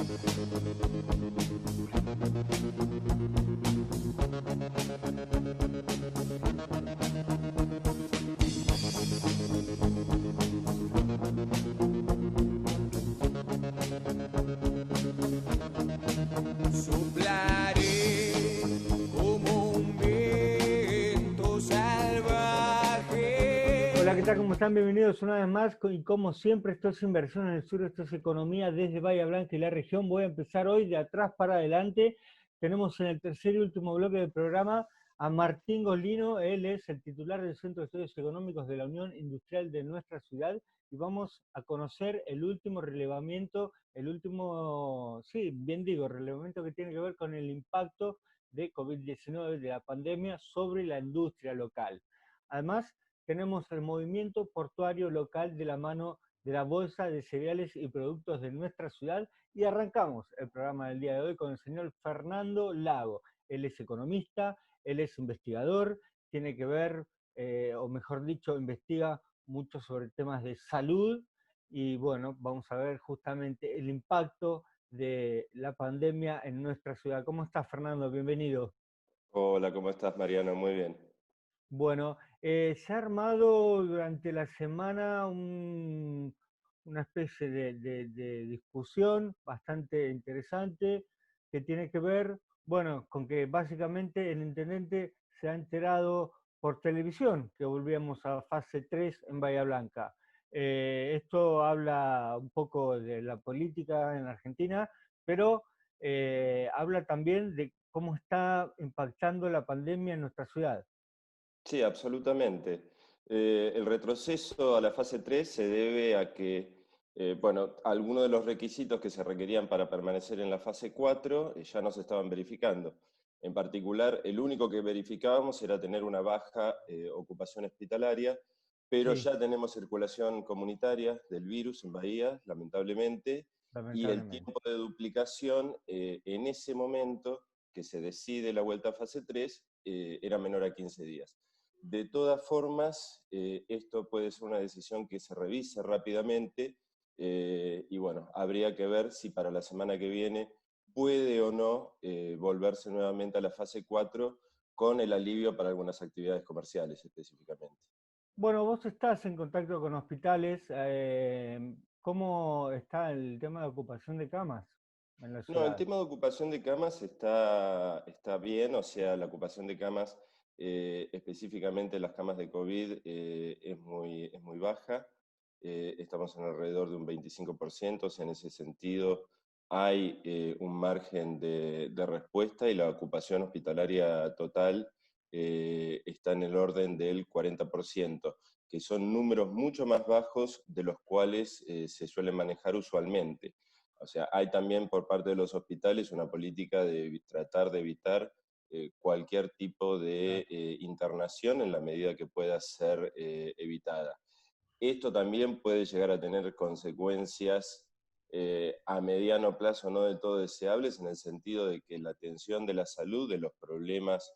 Soplaré como un viento salvaje. Hola, ¿qué tal? ¿Cómo están? Bienvenidos una vez más. Y como siempre, esto es Inversión en el Sur, esto es Economía desde Bahía Blanca y la región. Voy a empezar hoy de atrás para adelante. Tenemos en el tercer y último bloque del programa a Martín Golino. Él es el titular del Centro de Estudios Económicos de la Unión Industrial de nuestra ciudad. Y vamos a conocer el último relevamiento, relevamiento que tiene que ver con el impacto de COVID-19, de la pandemia, sobre la industria local. Además, tenemos el movimiento portuario local de la mano de la Bolsa de Cereales y Productos de nuestra ciudad y arrancamos el programa del día de hoy con el señor Fernando Lago. Él es economista, él es investigador, tiene que ver, o mejor dicho, investiga mucho sobre temas de salud y bueno, vamos a ver justamente el impacto de la pandemia en nuestra ciudad. ¿Cómo estás, Fernando? Bienvenido. Hola, ¿cómo estás, Mariano? Muy bien. Bueno, se ha armado durante la semana una especie de discusión bastante interesante que tiene que ver, bueno, con que básicamente el intendente se ha enterado por televisión que volvíamos a fase 3 en Bahía Blanca. Esto habla un poco de la política en Argentina, pero habla también de cómo está impactando la pandemia en nuestra ciudad. Sí, absolutamente. El retroceso a la fase 3 se debe a que, algunos de los requisitos que se requerían para permanecer en la fase 4 ya no se estaban verificando. En particular, el único que verificábamos era tener una baja ocupación hospitalaria, pero Sí, ya tenemos circulación comunitaria del virus en Bahía, lamentablemente, y el lamentablemente. tiempo de duplicación en ese momento que se decide la vuelta a fase 3 era menor a 15 días. De todas formas, esto puede ser una decisión que se revise rápidamente y bueno, habría que ver si para la semana que viene puede o no volverse nuevamente a la fase 4 con el alivio para algunas actividades comerciales específicamente. Bueno, vos estás en contacto con hospitales. ¿Cómo está el tema de ocupación de camas en la No, el ciudad? tema de ocupación de camas está bien, o sea, la ocupación de camas, específicamente las camas de COVID, es muy baja. Estamos en alrededor de un 25%, o sea, en ese sentido hay un margen de respuesta y la ocupación hospitalaria total está en el orden del 40%, que son números mucho más bajos de los cuales se suelen manejar usualmente. O sea, hay también por parte de los hospitales una política de tratar de evitar cualquier tipo de Claro. internación en la medida que pueda ser evitada. Esto también puede llegar a tener consecuencias a mediano plazo no del todo deseables, en el sentido de que la atención de la salud, de los problemas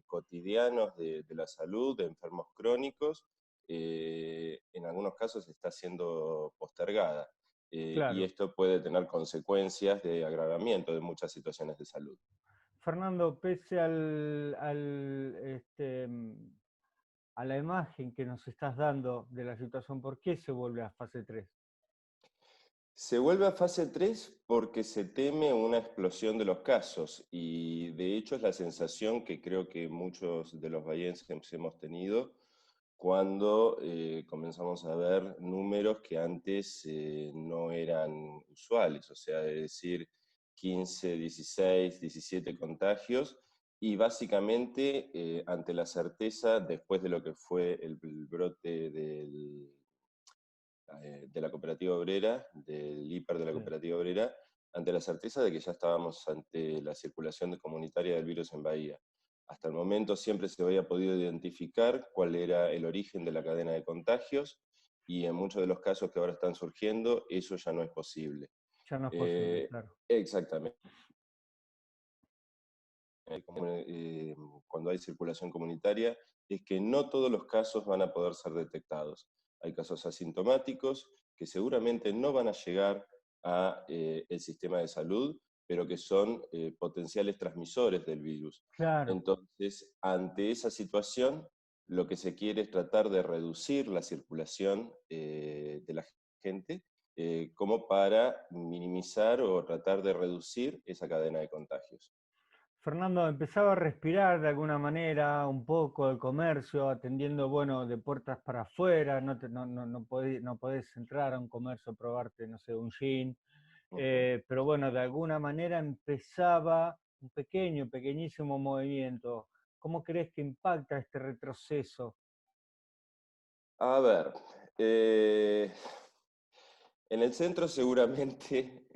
cotidianos de la salud, de enfermos crónicos, en algunos casos está siendo postergada. Y Claro. esto puede tener consecuencias de agravamiento de muchas situaciones de salud. Fernando, pese a la imagen que nos estás dando de la situación, ¿por qué se vuelve a fase 3? Se vuelve a fase 3 porque se teme una explosión de los casos y de hecho es la sensación que creo que muchos de los bahienses hemos tenido cuando comenzamos a ver números que antes no eran usuales, o sea, de decir 15, 16, 17 contagios, y básicamente ante la certeza, después de lo que fue el brote de la cooperativa obrera, del hiper de la Sí. cooperativa obrera, ante la certeza de que ya estábamos ante la circulación comunitaria del virus en Bahía. Hasta el momento siempre se había podido identificar cuál era el origen de la cadena de contagios y en muchos de los casos que ahora están surgiendo eso ya no es posible. Ya no es posible, claro. Exactamente. Eh, Cuando hay circulación comunitaria, es que no todos los casos van a poder ser detectados. Hay casos asintomáticos que seguramente no van a llegar a el sistema de salud, pero que son potenciales transmisores del virus. Claro. Entonces, ante esa situación, lo que se quiere es tratar de reducir la circulación de la gente, como para minimizar o tratar de reducir esa cadena de contagios. Fernando, empezaba a respirar de alguna manera un poco el comercio, atendiendo, bueno, de puertas para afuera, no podés entrar a un comercio a probarte, no sé, un gin, Ujú. pero bueno, de alguna manera empezaba un pequeñísimo movimiento. ¿Cómo crees que impacta este retroceso? A ver, eh, en el centro seguramente,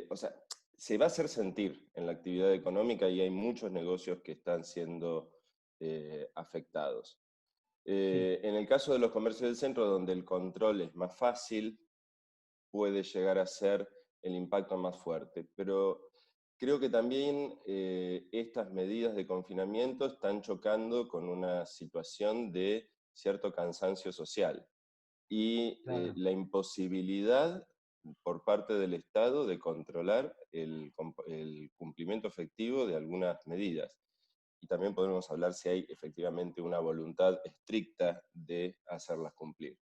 o sea, se va a hacer sentir en la actividad económica y hay muchos negocios que están siendo afectados. Sí, En el caso de los comercios del centro, donde el control es más fácil, puede llegar a ser el impacto más fuerte. Pero creo que también estas medidas de confinamiento están chocando con una situación de cierto cansancio social y claro. la imposibilidad por parte del Estado de controlar el cumplimiento efectivo de algunas medidas. Y también podemos hablar si hay efectivamente una voluntad estricta de hacerlas cumplir.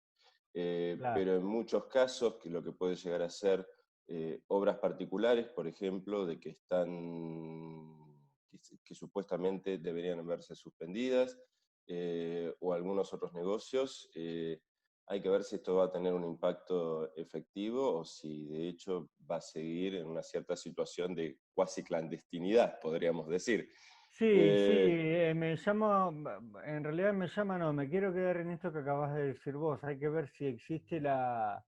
Claro. Pero en muchos casos, que lo que puede llegar a ser obras particulares, por ejemplo, de que que supuestamente deberían verse suspendidas, o algunos otros negocios, hay que ver si esto va a tener un impacto efectivo o si de hecho va a seguir en una cierta situación de cuasi clandestinidad, podríamos decir. Sí, sí, Eh, me llama, en realidad me llama, no, me quiero quedar en esto que acabas de decir vos. Hay que ver si existen las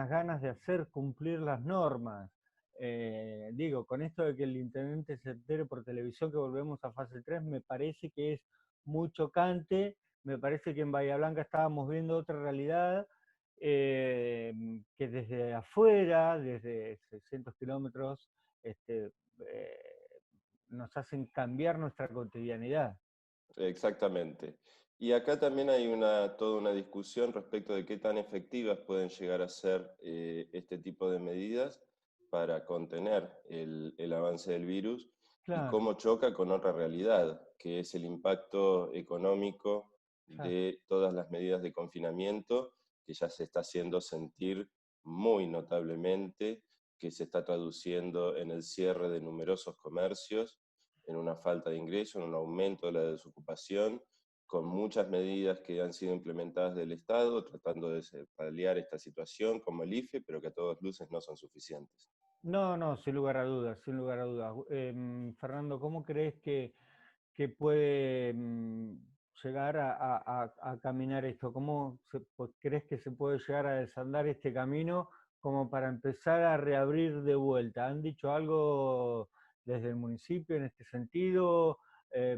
ganas de hacer cumplir las normas. Digo, con esto de que el intendente se entere por televisión que volvemos a fase 3, me parece que es muy chocante. Me parece que en Bahía Blanca estábamos viendo otra realidad, que desde afuera, desde 600 kilómetros, este, eh, nos hacen cambiar nuestra cotidianidad. Exactamente. Y acá también hay toda una discusión respecto de qué tan efectivas pueden llegar a ser este tipo de medidas para contener el avance del virus y Claro, cómo choca con otra realidad, que es el impacto económico claro. de todas las medidas de confinamiento, que ya se está haciendo sentir muy notablemente, que se está traduciendo en el cierre de numerosos comercios, en una falta de ingreso, en un aumento de la desocupación, con muchas medidas que han sido implementadas del Estado, tratando de paliar esta situación, como el IFE, pero que a todas luces no son suficientes. No, no, sin lugar a dudas, sin lugar a dudas. Fernando, ¿cómo crees que puede llegar a caminar esto? ¿Crees que se puede llegar a desandar este camino como para empezar a reabrir de vuelta? ¿Han dicho algo desde el municipio en este sentido?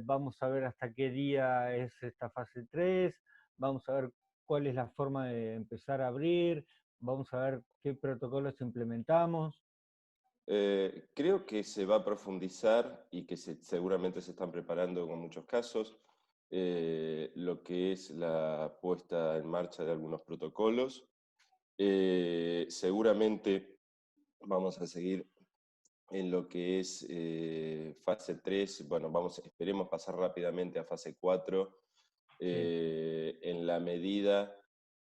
Vamos a ver hasta qué día es esta fase 3. Vamos a ver cuál es la forma de empezar a abrir, vamos a ver qué protocolos implementamos. Creo que se va a profundizar y que seguramente se están preparando con muchos casos lo que es la puesta en marcha de algunos protocolos. Seguramente vamos a seguir en lo que es fase 3, bueno, esperemos pasar rápidamente a fase 4, Sí, en la medida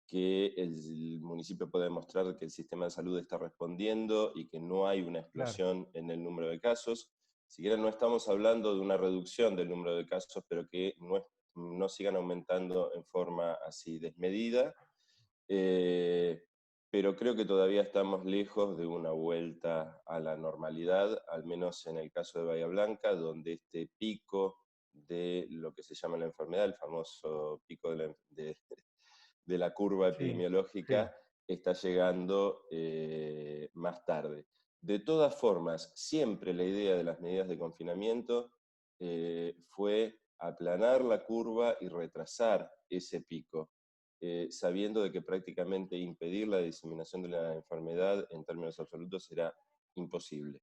que el municipio puede demostrar que el sistema de salud está respondiendo y que no hay una claro, explosión en el número de casos. Siquiera no estamos hablando de una reducción del número de casos, pero que no sigan aumentando en forma así desmedida. Eh, pero creo que todavía estamos lejos de una vuelta a la normalidad, al menos en el caso de Bahía Blanca, donde este pico de lo que se llama la enfermedad, el famoso pico de la curva sí, sí, epidemiológica, está llegando más tarde. De todas formas, siempre la idea de las medidas de confinamiento fue aplanar la curva y retrasar ese pico, sabiendo de que prácticamente impedir la diseminación de la enfermedad en términos absolutos era imposible.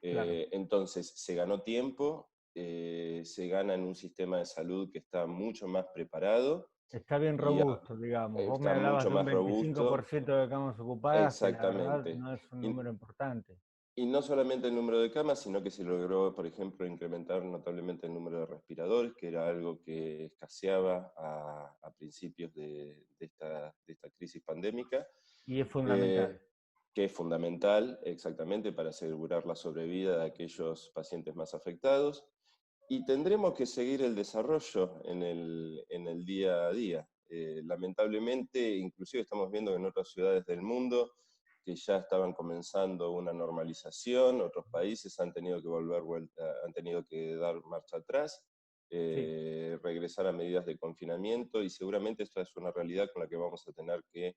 claro. Entonces, se ganó tiempo, se gana en un sistema de salud que está mucho más preparado Está bien y robusto, digamos. Vos me está hablabas mucho de un más robusto. 25% de camas ocupadas, que la verdad Exactamente. no es un Y, número importante. y no solamente el número de camas, sino que se logró, por ejemplo, incrementar notablemente el número de respiradores, que era algo que escaseaba a principios de esta crisis pandémica, Y es eh, fundamental. que es fundamental exactamente para asegurar la sobrevida de aquellos pacientes más afectados. Y tendremos que seguir el desarrollo en el día a día. Lamentablemente, inclusive estamos viendo que en otras ciudades del mundo que ya estaban comenzando una normalización, otros países han tenido que han tenido que dar marcha atrás, Sí, regresar a medidas de confinamiento, y seguramente esta es una realidad con la que vamos a tener que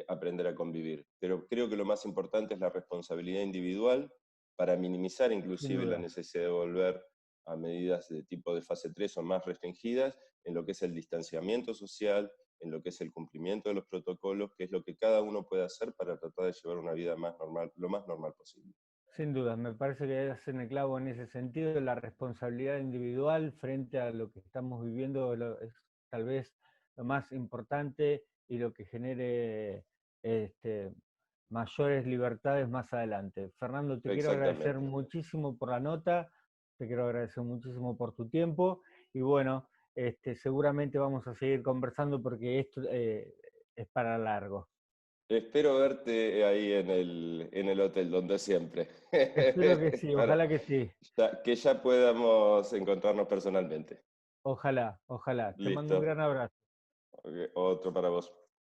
aprender a convivir. Pero creo que lo más importante es la responsabilidad individual para minimizar sin inclusive la duda. necesidad de volver a medidas de tipo de fase 3 o más restringidas, en lo que es el distanciamiento social, en lo que es el cumplimiento de los protocolos, que es lo que cada uno puede hacer para tratar de llevar una vida más normal, lo más normal posible. Sin duda, me parece que hacen el clavo en ese sentido, la responsabilidad individual frente a lo que estamos viviendo es tal vez lo más importante y lo que genere este, mayores libertades más adelante. Fernando, te quiero agradecer Exactamente. muchísimo por la nota, te quiero agradecer muchísimo por tu tiempo y bueno, seguramente vamos a seguir conversando porque esto es para largo. Espero verte ahí en el hotel, donde siempre, Espero que sí, para ojalá que sí. que ya podamos encontrarnos personalmente. Ojalá, ojalá. Te mando un Listo. gran abrazo. Ok, otro para vos.